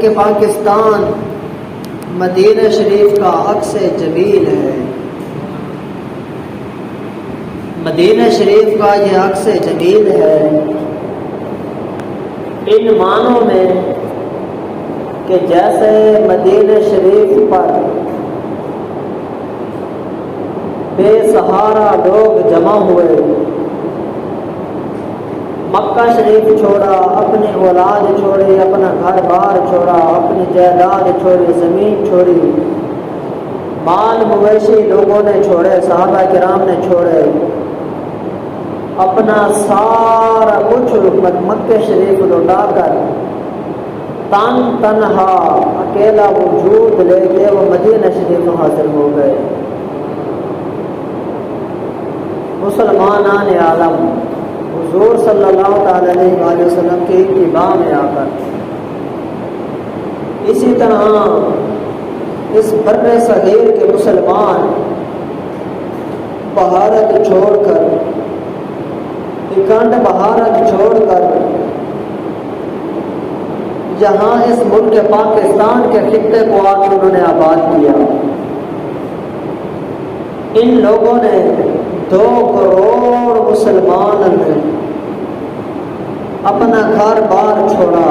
ملک پاکستان مدینہ شریف کا عکس جمیل ہے۔ مدینہ شریف کا یہ عکس جمیل ہے ان معنوں میں کہ جیسے مدینہ شریف پر بے سہارا لوگ جمع ہوئے، مکہ شریف چھوڑا، اپنی اولاد چھوڑی، اپنا گھر بار چھوڑا، اپنی جائیداد چھوڑی، زمین چھوڑی، مال مویشی لوگوں نے چھوڑے، صحابہ کرام نے چھوڑے، اپنا سارا کچھ مکہ شریف لوٹا کر تنہا اکیلا وجود لے کے وہ مدینہ شریف حاضر ہو گئے۔ مسلمانان عالم حضور صلی اللہ تعالی علیہ وآلہ وسلم کے اتباع میں آ کر، اسی طرح اس بر صغیر کے مسلمان بھارت چھوڑ کر، اکھنڈ بھارت چھوڑ کر جہاں اس ملک پاکستان کے خطے کو آ کے انہوں نے آباد کیا، ان لوگوں نے 2 کروڑ مسلمان نے اپنا گھر بار چھوڑا،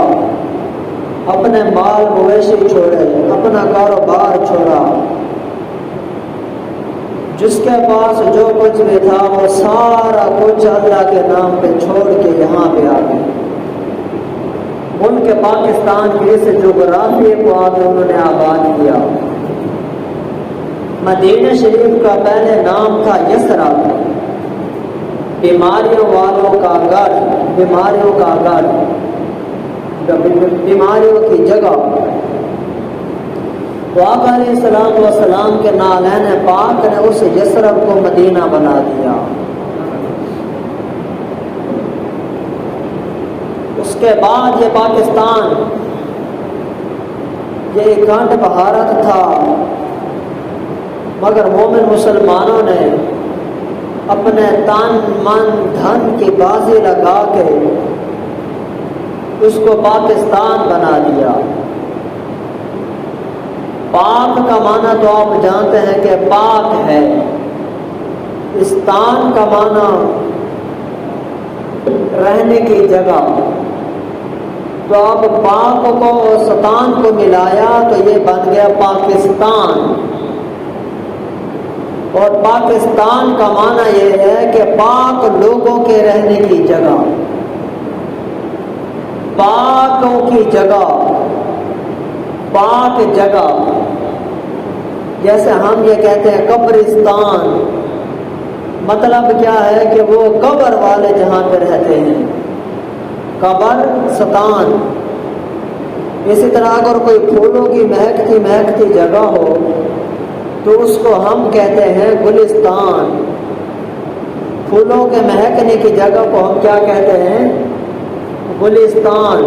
اپنے مال مویشی چھوڑے، اپنا کاروبار چھوڑا، جس کے پاس جو کچھ بھی تھا وہ سارا کچھ اللہ کے نام پہ چھوڑ کے یہاں پہ آ گئے۔ ملک پاکستان کی اس جغرافیے کو آ کے انہوں نے آباد کیا۔ مدینہ شریف کا پہلے نام تھا یثرب، بیماریوں والوں کا گھر، بیماریوں کا گھر، بیماریوں کی جگہ۔ تو آقا علیہ السلام والسلام کے نالین پاک نے اس یثرب کو مدینہ بنا دیا۔ اس کے بعد یہ پاکستان، یہ اکھنڈ بھارت تھا، مگر مومن مسلمانوں نے اپنے تن من دھن کی بازی لگا کے اس کو پاکستان بنا دیا۔ پاک کا معنی تو آپ جانتے ہیں کہ پاک ہے، استان کا معنی رہنے کی جگہ، تو اب پاک کو اور ستان کو ملایا تو یہ بن گیا پاکستان۔ اور پاکستان کا معنی یہ ہے کہ پاک لوگوں کے رہنے کی جگہ، پاکوں کی جگہ، پاک جگہ۔ جیسے ہم یہ کہتے ہیں قبرستان، مطلب کیا ہے کہ وہ قبر والے جہاں پہ رہتے ہیں، قبر ستان۔ اسی طرح اگر کوئی پھولوں کی مہکتی جگہ ہو تو اس کو ہم کہتے ہیں گلستان۔ پھولوں کے مہکنے کی جگہ کو ہم کیا کہتے ہیں؟ گلستان۔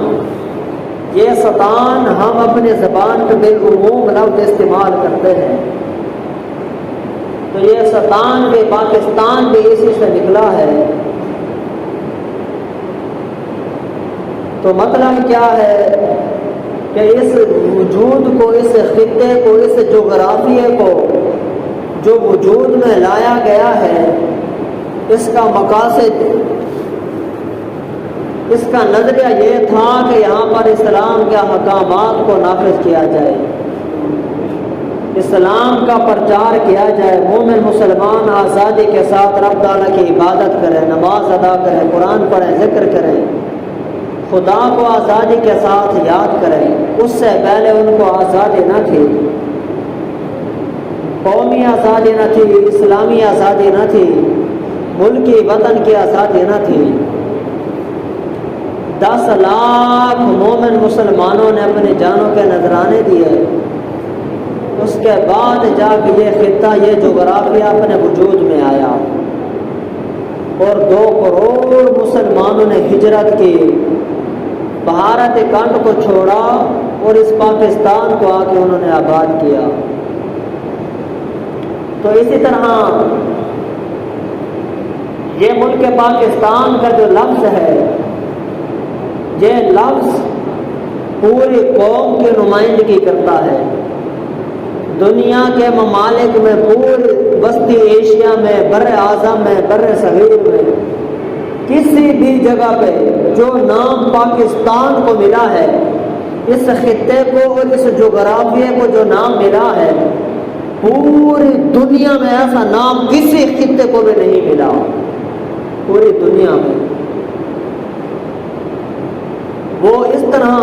یہ ستان ہم اپنے زبان پہ بالعموم لفظ استعمال کرتے ہیں، تو یہ ستان بھی، پاکستان بھی اسی سے نکلا ہے۔ تو مطلب کیا ہے کہ اس وجود کو، اس خطے کو، اس جغرافیے کو جو وجود میں لایا گیا ہے، اس کا مقاصد، اس کا نظریہ یہ تھا کہ یہاں پر اسلام کے احکامات کو نافذ کیا جائے، اسلام کا پرچار کیا جائے، مومن مسلمان آزادی کے ساتھ رب تعالیٰ کی عبادت کریں، نماز ادا کریں، قرآن پڑھیں، ذکر کریں، خدا کو آزادی کے ساتھ یاد کریں۔ اس سے پہلے ان کو آزادی نہ تھی، قومی آزادی نہ تھی، اسلامی آزادی نہ تھی، ملکی وطن کی آزادی نہ تھی۔ 10 لاکھ مومن مسلمانوں نے اپنی جانوں کے نذرانے دیے، اس کے بعد جا کے یہ خطہ، یہ جغرافیہ اپنے وجود میں آیا، اور 2 کروڑ مسلمانوں نے ہجرت کی، بھارت اکھنڈ کو چھوڑا اور اس پاکستان کو آ کے انہوں نے آباد کیا۔ تو اسی طرح یہ ملک پاکستان کا جو لفظ ہے، یہ لفظ پوری قوم کی نمائندگی کرتا ہے۔ دنیا کے ممالک میں، پوری وسطی ایشیا میں، بر اعظم میں، بر صغیر میں، کسی بھی جگہ پہ جو نام پاکستان کو ملا ہے، اس خطے کو اور اس جغرافیے کو جو نام ملا ہے، پوری دنیا میں ایسا نام کسی خطے کو بھی نہیں ملا، پوری دنیا میں۔ وہ اس طرح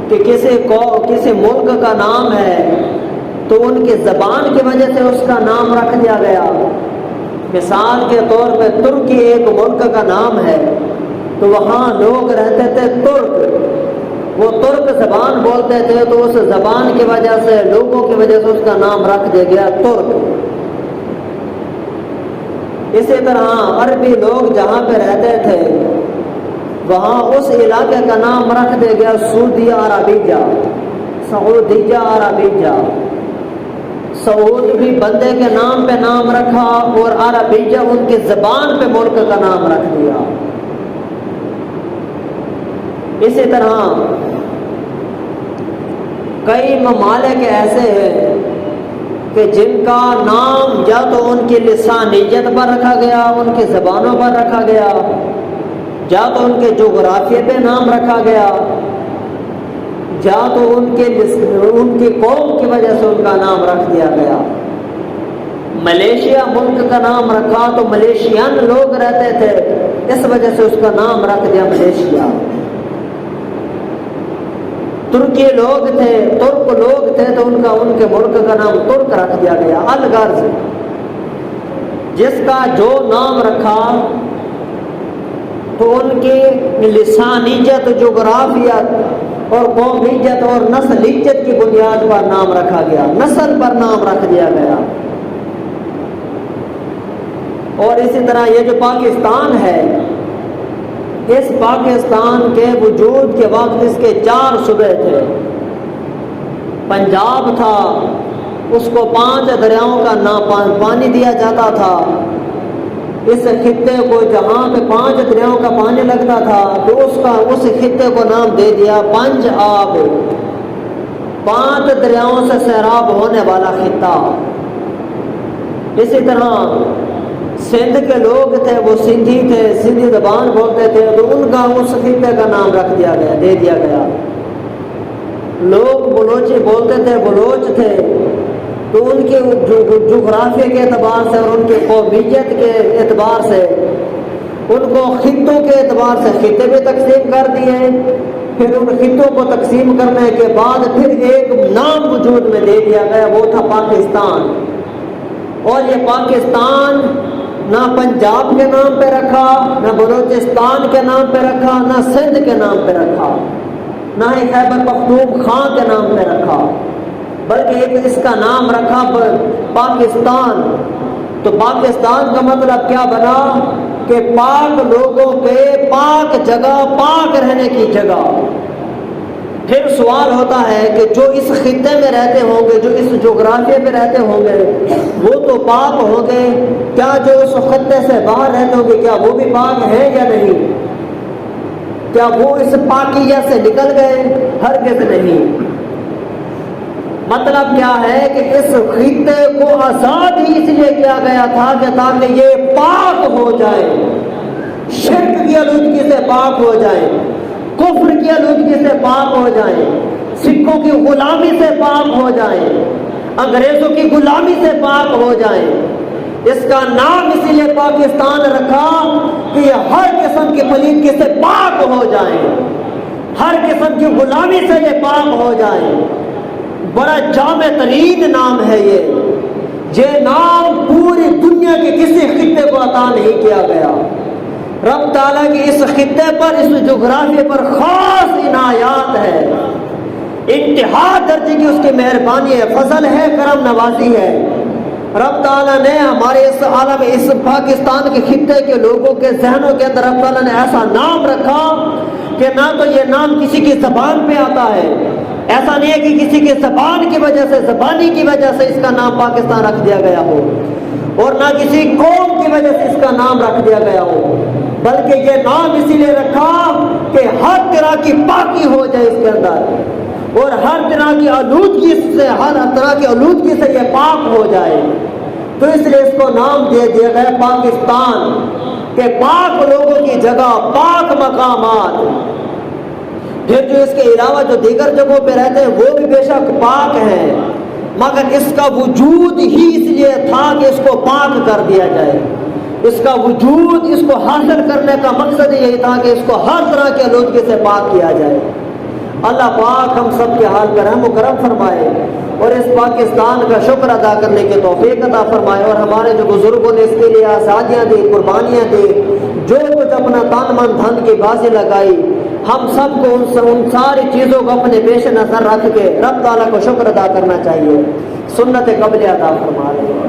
کہ کسی ملک کا نام ہے تو ان کی زبان کی وجہ سے اس کا نام رکھ دیا گیا۔ مثال کے طور پہ ترکی ایک ملک کا نام ہے، تو وہاں لوگ رہتے تھے ترک، وہ ترک زبان بولتے تھے، تو اس زبان کی وجہ سے، لوگوں کی وجہ سے اس کا نام رکھ دیا گیا ترک۔ اسی طرح عربی لوگ جہاں پہ رہتے تھے وہاں اس علاقے کا نام رکھ دیا گیا سعودیہ عربیہ، سعودیہ عربیہ۔ سعود بھی بندے کے نام پہ نام رکھا، اور عربیہ ان کی زبان پہ ملک کا نام رکھ دیا۔ اسی طرح کئی ممالک ایسے ہیں کہ جن کا نام یا تو ان کی لسانیت پر رکھا گیا، ان کی زبانوں پر رکھا گیا، یا تو ان کے جغرافیے پہ نام رکھا گیا، یا تو ان کی قوم کی وجہ سے ان کا نام رکھ دیا گیا۔ ملیشیا ملک کا نام رکھا تو ملیشین لوگ رہتے تھے، اس وجہ سے اس کا نام رکھ دیا ملیشیا۔ ترکی لوگ تھے، ترک لوگ تھے، تو ان کے ملک کا نام ترک رکھ دیا گیا۔ الغرض جس کا جو نام رکھا تو ان کی لسانیت، جغرافیت اور قومیت اور نسلیت کی بنیاد پر نام رکھا گیا، نسل پر نام رکھ دیا گیا۔ اور اسی طرح یہ جو پاکستان ہے، اس پاکستان کے وجود کے وقت اس کے 4 صوبے تھے۔ پنجاب تھا، اس کو 5 دریاؤں کا پانی دیا جاتا تھا۔ اس خطے کو جہاں پہ 5 دریاؤں کا پانی لگتا تھا تو اس خطے کو نام دے دیا پنج آب، 5 دریاؤں سے سیراب ہونے والا خطہ۔ اسی طرح سندھ کے لوگ تھے، وہ سندھی تھے، سندھی زبان بولتے تھے، تو ان کا اس خطے کا نام رکھ دیا گیا، دے دیا گیا۔ لوگ بلوچی بولتے تھے، بلوچ تھے، تو ان کے جغرافیے کے اعتبار سے اور ان کی قومیت کے اعتبار سے ان کو خطوں کے اعتبار سے خطے بھی تقسیم کر دیے۔ پھر ان خطوں کو تقسیم کرنے کے بعد پھر ایک نام وجود میں دے دیا گیا، وہ تھا پاکستان۔ اور یہ پاکستان نہ پنجاب کے نام پہ رکھا، نہ بلوچستان کے نام پہ رکھا، نہ سندھ کے نام پہ رکھا، نہ ہی خیبر پختونخوا کے نام پہ رکھا، بلکہ ایک اس کا نام رکھا پاکستان۔ تو پاکستان کا مطلب کیا بنا کہ پاک لوگوں کے پاک جگہ، پاک رہنے کی جگہ۔ پھر سوال ہوتا ہے کہ جو اس خطے میں رہتے ہوں گے، جو اس جغرافیے پہ رہتے ہوں گے، وہ تو پاک ہوں گے، کیا جو اس خطے سے باہر رہتے ہوں گے کیا وہ بھی پاک ہیں یا نہیں؟ کیا وہ اس پاکیہ سے نکل گئے؟ ہرگز نہیں۔ مطلب کیا ہے کہ اس خطے کو آزاد ہی اس لیے کیا گیا تھا کہ تاکہ یہ پاک ہو جائے، شرک کی آلودگی سے پاک ہو جائے، کفر کی آلودگی سے پاک ہو جائیں، سکھوں کی غلامی سے پاک ہو جائیں، انگریزوں کی غلامی سے پاک ہو جائیں۔ اس کا نام اسی لیے پاکستان رکھا کہ یہ ہر قسم کی پلیدگی سے پاک ہو جائیں، ہر قسم کی غلامی سے یہ پاک ہو جائیں۔ بڑا جامع ترین نام ہے یہ نام پوری دنیا کے کسی خطے کو عطا نہیں کیا گیا۔ رب تعالیٰ کی اس خطے پر، اس جغرافیے پر خاص عنایات ہے، انتہا درجے کی اس کی مہربانی ہے، فضل ہے، کرم نوازی ہے۔ رب تعالیٰ نے ہمارے اس عالم، اس پاکستان کے خطے کے لوگوں کے ذہنوں کے اندر رب تعالیٰ نے ایسا نام رکھا کہ نہ تو یہ نام کسی کی زبان پہ آتا ہے، ایسا نہیں ہے کہ کسی کی زبان کی وجہ سے، زبانی کی وجہ سے اس کا نام پاکستان رکھ دیا گیا ہو، اور نہ کسی قوم کی وجہ سے اس کا نام رکھ دیا گیا ہو، بلکہ یہ نام اسی لیے رکھا کہ ہر طرح کی پاکی ہو جائے اس کے اندر، اور ہر طرح کی آلودگی سے یہ پاک ہو جائے۔ تو اس لیے اس کو نام دے دیا گیا پاکستان، کہ پاک لوگوں کی جگہ، پاک مقامات۔ پھر جو اس کے علاوہ جو دیگر جگہوں پہ رہتے ہیں وہ بھی بے شک پاک ہیں، مگر اس کا وجود ہی اس لیے تھا کہ اس کو پاک کر دیا جائے۔ اس کا وجود، اس کو حاصل کرنے کا مقصد یہی تھا کہ اس کو ہر طرح کی آلودگی سے پاک کیا جائے۔ اللہ پاک ہم سب کے حال پر رحم و کرم فرمائے، اور اس پاکستان کا شکر ادا کرنے کی توفیق عطا فرمائے، اور ہمارے جو بزرگوں نے اس کے لیے آزادیاں دی، قربانیاں دی، جو کچھ اپنا تن من دھن کی بازی لگائی، ہم سب کو ان ساری چیزوں کو اپنے پیش نظر رکھ کے رب تعالیٰ کو شکر ادا کرنا چاہیے۔ سنت قبل ادا فرما رہے ہیں۔